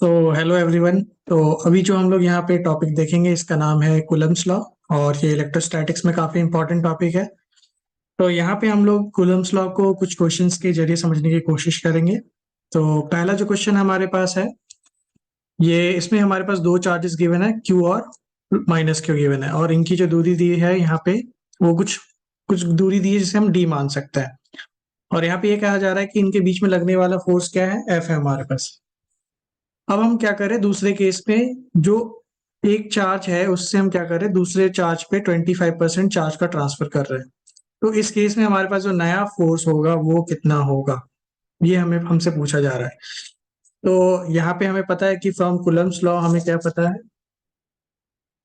तो hello everyone. तो अभी जो हम लोग यहाँ पे टॉपिक देखेंगे इसका नाम है कूलम्स लॉ। और ये इलेक्ट्रोस्टैटिक्स में काफी इंपॉर्टेंट टॉपिक है। तो यहाँ पे हम लोग कूलम्स लॉ को कुछ क्वेश्चंस के जरिए समझने की कोशिश करेंगे। तो पहला जो क्वेश्चन हमारे पास है, ये इसमें हमारे पास दो चार्जेस गिवन है, क्यू और माइनस क्यू गिवन है, और इनकी जो दूरी दी है यहाँ पे वो कुछ कुछ दूरी दी है जिसे हम डी मान सकते हैं। और यहाँ पे ये कहा जा रहा है कि इनके बीच में लगने वाला फोर्स क्या है, एफ है हमारे पास। अब हम क्या करें, दूसरे केस में जो एक चार्ज है उससे हम क्या करें, दूसरे चार्ज पे 25% चार्ज का ट्रांसफर कर रहे हैं। तो इस केस में हमारे पास जो नया फोर्स होगा वो कितना होगा, ये हमें हमसे पूछा जा रहा है। तो यहाँ पे हमें पता है कि फ्रॉम कूलम्स लॉ हमें क्या पता है,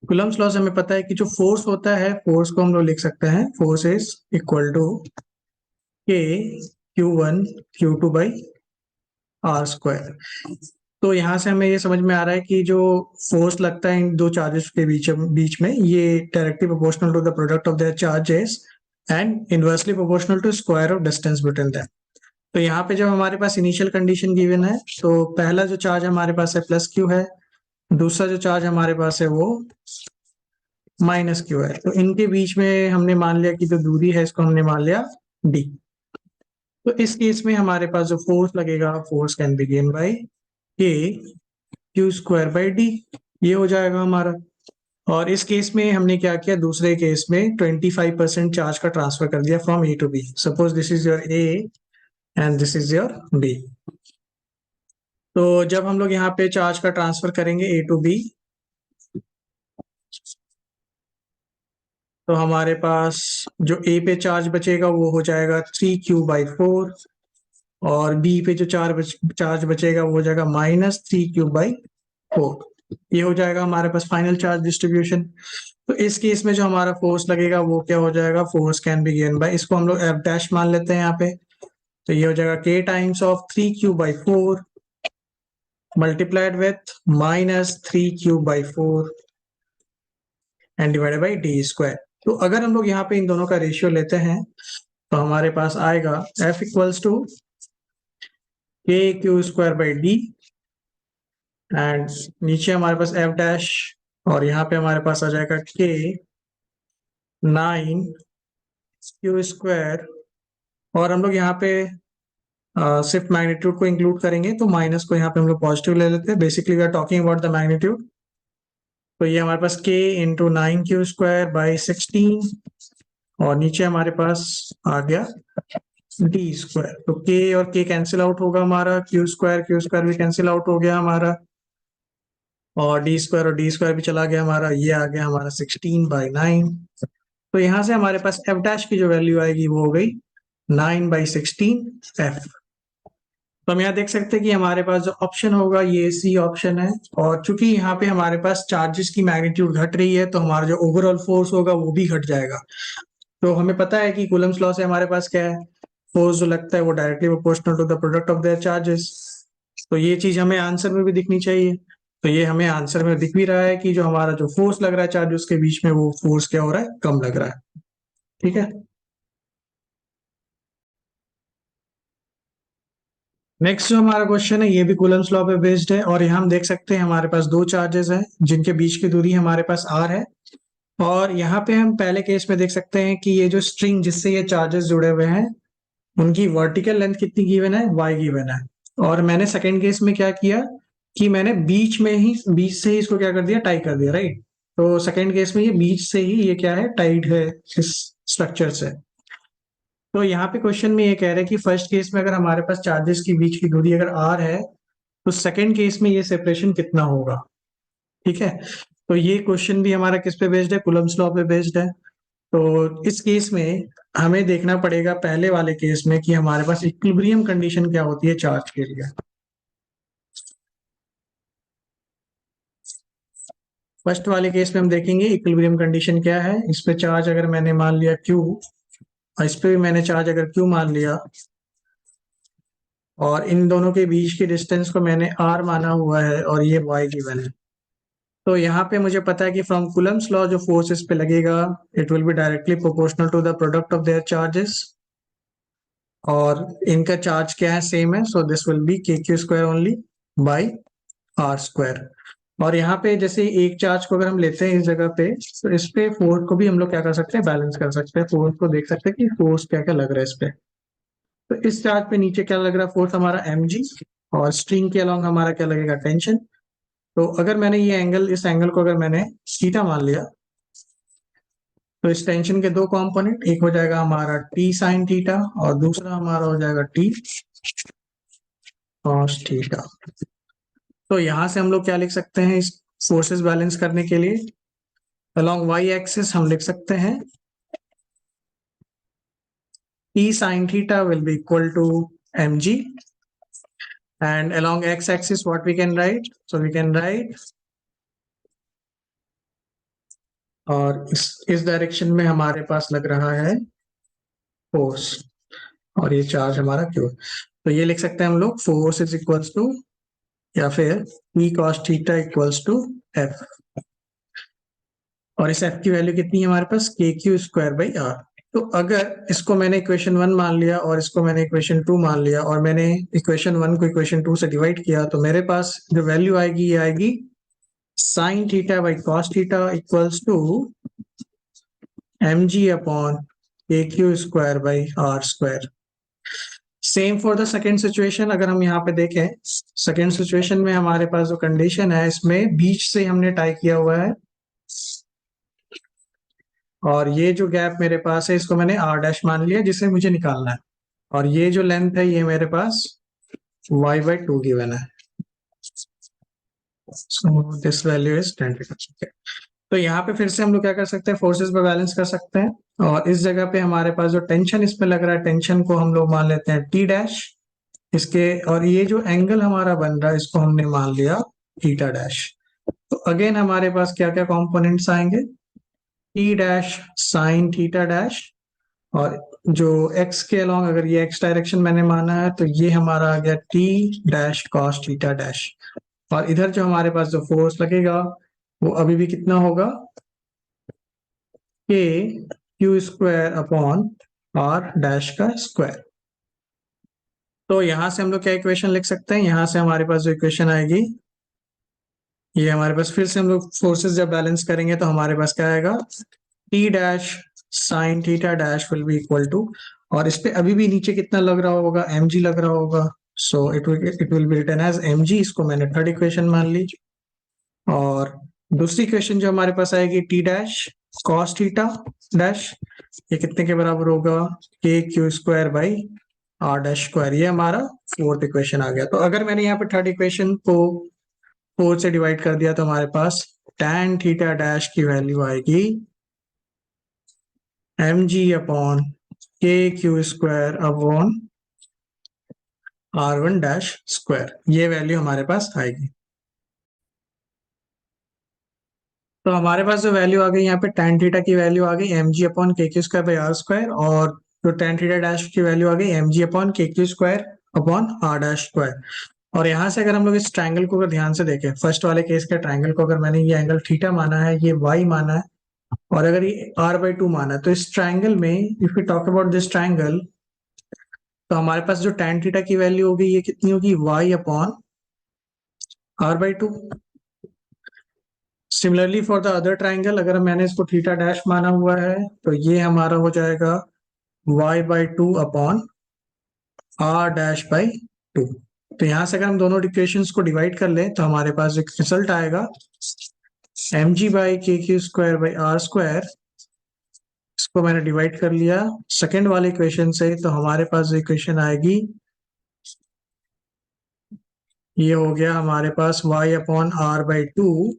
कूलम्स लॉ से हमें पता है कि जो फोर्स होता है, फोर्स को हम लोग लिख सकते हैं, फोर्स इज इक्वल टू के Q1 Q2 by R²। तो यहाँ से हमें ये समझ में आ रहा है कि जो फोर्स लगता है इन दो चार्जेस के बीच बीच में, ये directly proportional to the product of their charges and inversely proportional to square of distance between them. तो यहाँ पे जब हमारे पास इनिशियल कंडीशन गिवन है, तो पहला जो चार्ज हमारे पास है प्लस क्यू है, दूसरा जो चार्ज हमारे पास है वो माइनस क्यू है। तो इनके बीच में हमने मान लिया कि जो दूरी है इसको हमने मान लिया डी। तो इस केस में हमारे पास जो फोर्स लगेगा, force can be given by के Q² by D, ये हो जाएगा हमारा। और इस केस में हमने क्या किया, दूसरे केस में 25% चार्ज का ट्रांसफर कर दिया from A to B. Suppose this is your A and this is your B. तो जब हम लोग यहाँ पे चार्ज का ट्रांसफर करेंगे ए टू बी, तो हमारे पास जो ए पे चार्ज बचेगा वो हो जाएगा 3Q/4, और बी पे जो चार्ज बचेगा वो हो जाएगा -3Q/4। ये हो जाएगा हमारे पास फाइनल चार्ज डिस्ट्रीब्यूशन। तो इस केस में जो हमारा फोर्स लगेगा वो क्या हो जाएगा, force can be given by, इसको हम लोग एफ डैश मान लेते हैं यहाँ पे। तो ये हो जाएगा k times of 3Q/4 multiplied with -3Q/4 and divided by d²। तो अगर हम लोग यहाँ पे इन दोनों का रेशियो लेते हैं तो हमारे पास आएगा F equals to KQ² by D, and नीचे हमारे पास F डैश, और यहाँ पे हमारे पास आ जाएगा K9Q²। और हम लोग यहाँ पे सिर्फ मैग्नीट्यूड को इंक्लूड करेंगे, तो माइनस को यहाँ पे हम लोग पॉजिटिव ले लेते हैं। Basically we are talking about the magnitude. तो ये हमारे पास K × 9Q² by 16, और नीचे हमारे पास आ गया d²। तो k और k कैंसिल आउट होगा हमारा, Q² भी कैंसिल आउट हो गया हमारा, और d² भी चला गया हमारा, ये आ गया हमारा 16/9। तो यहाँ से हमारे पास f डैश की जो वैल्यू आएगी वो हो गई 9/16 f। तो हम यहाँ देख सकते हैं कि हमारे पास जो ऑप्शन होगा ये सी ऑप्शन है। और चूंकि यहाँ पे हमारे पास चार्जेस की मैग्नीट्यूड घट रही है, तो हमारा जो ओवरऑल फोर्स होगा वो भी घट जाएगा। तो हमें पता है कि कूलम्स लॉ से हमारे पास क्या है, फोर्स जो लगता है वो directly proportional to the product of their charges. तो ये चीज हमें आंसर में भी दिखनी चाहिए। तो ये हमें आंसर में दिख भी रहा है कि जो हमारा जो फोर्स लग रहा है चार्जेस के बीच में, वो फोर्स क्या हो रहा है, कम लग रहा है। ठीक है। नेक्स्ट जो हमारा क्वेश्चन है ये भी कूलम्स लॉ पे बेस्ड है, और यहाँ हम देख सकते हैं हमारे पास दो चार्जेस हैं जिनके बीच की दूरी हमारे पास r है। और यहाँ पे हम पहले केस में देख सकते हैं कि ये जो स्ट्रिंग जिससे ये चार्जेस जुड़े हुए हैं, उनकी वर्टिकल लेंथ कितनी गिवन है, y गिवन है। और मैंने सेकेंड केस में क्या किया कि मैंने बीच से ही इसको क्या कर दिया, टाई कर दिया, राइट। तो सेकेंड केस में ये बीच से ही ये क्या है, टाइड है इस स्ट्रक्चर से। तो यहाँ पे क्वेश्चन में ये कह रहे हैं कि फर्स्ट केस में अगर हमारे पास चार्जेस के बीच की दूरी अगर r है, तो सेकेंड केस में ये सेपरेशन कितना होगा। ठीक है। तो ये क्वेश्चन भी हमारा किस पे बेस्ड है, कूलम्स लॉ पे बेस्ड है। तो इस केस में हमें देखना पड़ेगा पहले वाले केस में कि हमारे पास इक्विलिब्रियम कंडीशन क्या होती है चार्ज के लिए। फर्स्ट वाले केस में हम देखेंगे इक्विलिब्रियम कंडीशन क्या है। इस पे चार्ज अगर मैंने मान लिया Q, और इस पे भी मैंने चार्ज अगर Q मान लिया, और इन दोनों के बीच की डिस्टेंस को मैंने R माना हुआ है, और ये y गिवन है। तो यहाँ पे मुझे पता है कि फ्रॉम कूलम्स लॉ जो फोर्स इस पे लगेगा, it will be directly proportional to the product of their charges. और इनका चार्ज क्या है, सेम है, so this will be KQ² only by R square. और यहाँ पे जैसे एक चार्ज को अगर हम लेते हैं इस जगह पे, तो इस पे फोर्स को भी हम लोग क्या कर सकते हैं, बैलेंस कर सकते हैं। फोर्स को देख सकते हैं कि फोर्स क्या क्या लग रहा है इस पे। तो इस चार्ज पे नीचे क्या लग रहा है, फोर्स हमारा mg, और स्ट्रिंग के अलॉन्ग हमारा क्या लगेगा, टेंशन। तो अगर मैंने ये एंगल, इस एंगल को अगर मैंने थीटा मान लिया, तो इस टेंशन के दो कंपोनेंट, एक हो जाएगा हमारा t साइन थीटा और दूसरा हमारा हो जाएगा t कॉस थीटा। तो यहां से हम लोग क्या लिख सकते हैं इस फोर्सेस बैलेंस करने के लिए, अलोंग y एक्सिस हम लिख सकते हैं t sin theta will be equal to mg, and along x axis what we can write, so we can write, और इस डायरेक्शन में हमारे पास लग रहा है फोर्स, और ये चार्ज हमारा क्यू। तो ये लिख सकते हैं हम लोग, फोर्स इज इक्वल्स टू, या फिर e cos theta equals to f। और इस f की वैल्यू कितनी है हमारे पास, के क्यू स्क्वायर बाई आर। तो अगर इसको मैंने इक्वेशन 1 मान लिया और इसको मैंने इक्वेशन 2 मान लिया, और मैंने इक्वेशन 1 को इक्वेशन 2 से डिवाइड किया, तो मेरे पास जो वैल्यू आएगी ये आएगी sine theta by cos theta equals to mg upon K Q square by R square. Same for the second situation, अगर हम यहाँ पे देखें, सेकेंड सिचुएशन में हमारे पास जो कंडीशन है, इसमें बीच से हमने टाई किया हुआ है, और ये जो गैप मेरे पास है इसको मैंने r डैश मान लिया, जिसे मुझे निकालना है। और ये जो लेंथ है ये मेरे पास y बाई 2 गिवन है। So this value is 10 theta. तो यहाँ पे फिर से हम लोग क्या कर सकते हैं, फोर्सेस पे बैलेंस कर सकते हैं। और इस जगह पे हमारे पास जो टेंशन इस पे लग रहा है, टेंशन को हम लोग मान लेते हैं टी डैश इसके, और ये जो एंगल हमारा बन रहा है इसको हमने मान लिया थीटा डैश। तो अगेन हमारे पास क्या क्या कंपोनेंट्स आएंगे, T dash sine theta dash, और जो x के अलोंग अगर ये x डायरेक्शन मैंने माना है, तो ये हमारा आ गया t dash cos theta dash. और इधर जो हमारे पास जो फोर्स लगेगा वो अभी भी कितना होगा, k Q square upon R dash का स्क्वायर। तो यहां से हम लोग क्या इक्वेशन लिख सकते हैं, यहां से हमारे पास जो इक्वेशन आएगी, ये हमारे पास फिर से हम लोग फोर्सेस जब बैलेंस करेंगे तो हमारे पास क्या आएगा, T dash sine theta dash will be equal to, और इस पे अभी भी नीचे कितना लग रहा होगा, mg लग रहा होगा, so it will be written as mg। इसको मैंने थर्ड इक्वेशन मान ली। और दूसरी इक्वेशन जो हमारे पास आएगी, T dash cos theta dash, ये कितने के बराबर होगा, K Q square by R dash square. ये हमारा फोर्थ इक्वेशन आ गया। तो अगर मैंने यहाँ पे थर्ड इक्वेशन को 4 से डिवाइड कर दिया, तो हमारे पास tan थीटा डैश की वैल्यू आएगी mg upon K Q square upon r1 dash square. ये वैल्यू हमारे पास आएगी। तो हमारे पास जो वैल्यू आ गई यहाँ पे, tan थीटा की वैल्यू आ गई mg upon K Q square by R square, और जो tan थीटा डैश की वैल्यू आ गई mg upon K Q square upon R dash square. और यहाँ से अगर हम लोग इस ट्रायंगल को अगर ध्यान से देखें, फर्स्ट वाले केस के ट्रायंगल को, अगर मैंने ये एंगल थीटा माना है, ये y माना है, और अगर ये r बाई 2 माना है, तो इस ट्रायंगल में if you talk about this triangle, तो हमारे पास जो tan थीटा की वैल्यू होगी ये कितनी होगी, y upon r by 2। Similarly for the other triangle, अगर मैंने इसको थीटा डैश माना हुआ है, तो ये हमारा हो जाएगा y by 2 upon r dash by 2। तो यहां से अगर हम दोनों इक्वेशंस को डिवाइड कर लें, तो हमारे पास एक रिजल्ट आएगा mg by K Q square by R square. इसको मैंने डिवाइड कर लिया सेकेंड वाले इक्वेशन से, तो हमारे पास जो इक्वेशन आएगी ये हो गया हमारे पास y upon R by 2,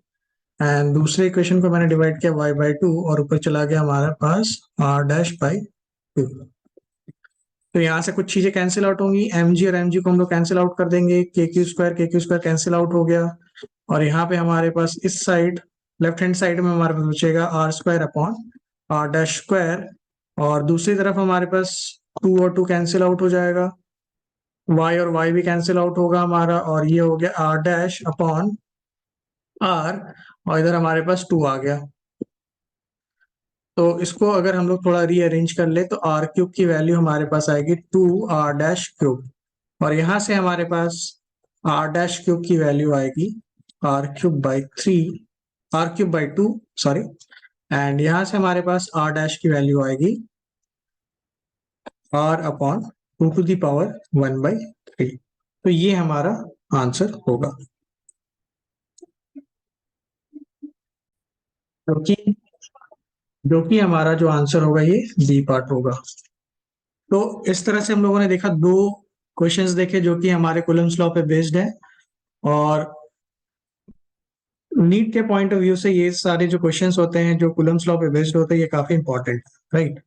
and दूसरे इक्वेशन को मैंने डिवाइड किया y बाई 2, और ऊपर चला गया हमारे पास r डैश बाई 2। तो यहाँ से कुछ चीजें कैंसिल आउट होंगी, mg और mg को हम लोग कैंसिल आउट कर देंगे, के क्यू स्क्वायर कैंसिल आउट हो गया, और यहाँ पे हमारे पास इस साइड लेफ्ट हैंड साइड में हमारे पास बचेगा R square upon R dash square, और दूसरी तरफ हमारे पास 2 और 2 कैंसिल आउट हो जाएगा, y और y भी कैंसिल आउट होगा हमारा, और ये हो गया आर डैश अपॉन आर, और इधर हमारे पास 2 आ गया। तो इसको अगर हम लोग थोड़ा रीअरेंज कर ले, तो आर क्यूब की वैल्यू हमारे पास आएगी 2r डैश क्यूब, और यहां से हमारे पास आर डैश क्यूब की वैल्यू आएगी R cube by 3, R cube by 2 sorry, and यहां से हमारे पास आर डैश की वैल्यू आएगी R upon 2 to the power 1/3। तो ये हमारा आंसर होगा, जो कि हमारा जो आंसर होगा ये बी पार्ट होगा। तो इस तरह से हम लोगों ने देखा, दो क्वेश्चंस देखे जो कि हमारे कूलम्स लॉ पे बेस्ड है, और नीट के पॉइंट ऑफ व्यू से ये सारे जो क्वेश्चंस होते हैं जो कूलम्स लॉ पे बेस्ड होते हैं ये काफी इंपॉर्टेंट है, राइट।